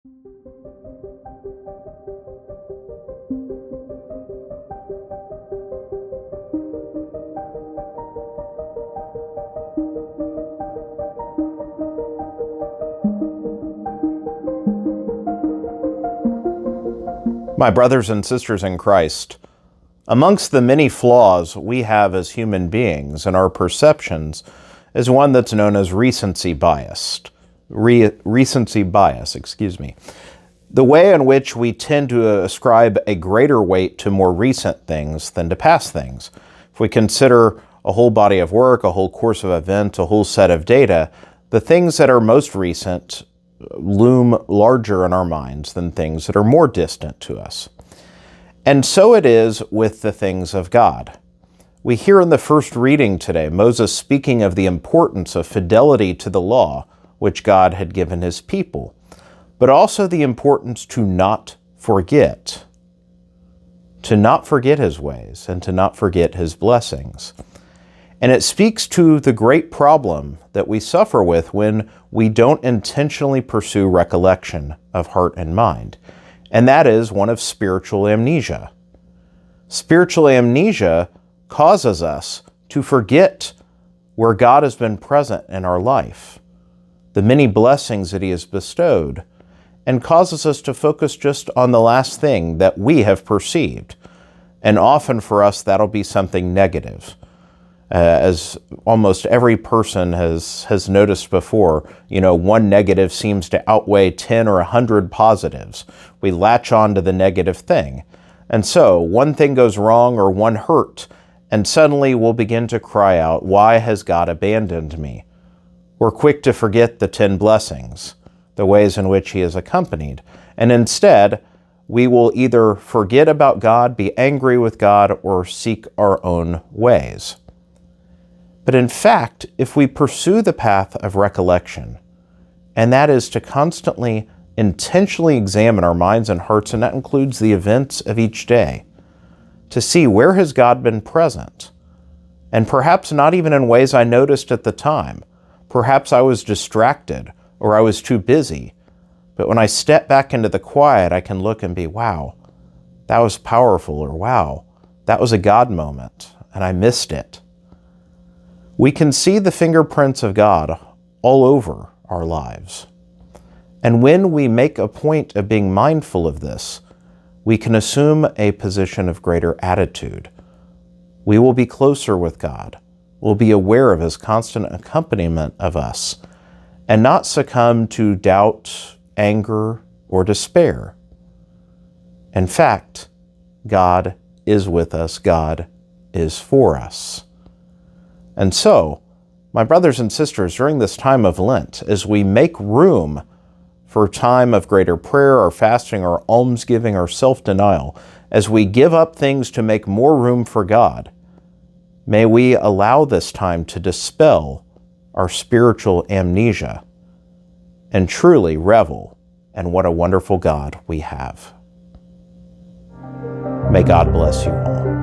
My brothers and sisters in Christ, amongst the many flaws we have as human beings in our perceptions is one that's known as recency bias. The way in which we tend to ascribe a greater weight to more recent things than to past things. If we consider a whole body of work, a whole course of events, a whole set of data, the things that are most recent loom larger in our minds than things that are more distant to us. And so it is with the things of God. We hear in the first reading today Moses speaking of the importance of fidelity to the law which God had given his people, but also the importance to not forget his ways and to not forget his blessings. And it speaks to the great problem that we suffer with when we don't intentionally pursue recollection of heart and mind, and that is one of spiritual amnesia. Spiritual amnesia causes us to forget where God has been present in our life, the many blessings that he has bestowed, and causes us to focus just on the last thing that we have perceived. And often for us, that'll be something negative. As almost every person has noticed before, one negative seems to outweigh 10 or 100 positives. We latch on to the negative thing. And so one thing goes wrong or one hurt, and suddenly we'll begin to cry out, "Why has God abandoned me?" We're quick to forget the 10 blessings, the ways in which he is accompanied. And instead, we will either forget about God, be angry with God, or seek our own ways. But in fact, if we pursue the path of recollection, and that is to constantly, intentionally examine our minds and hearts, and that includes the events of each day, to see where has God been present, and perhaps not even in ways I noticed at the time. Perhaps I was distracted or I was too busy, but when I step back into the quiet, I can look and be, wow, that was powerful, or wow, that was a God moment, and I missed it. We can see the fingerprints of God all over our lives. And when we make a point of being mindful of this, we can assume a position of greater attitude. We will be closer with God. We'll be aware of his constant accompaniment of us and not succumb to doubt, anger, or despair. In fact, God is with us. God is for us. And so, my brothers and sisters, during this time of Lent, as we make room for a time of greater prayer, or fasting, or almsgiving, or self-denial, as we give up things to make more room for God, may we allow this time to dispel our spiritual amnesia and truly revel in what a wonderful God we have. May God bless you all.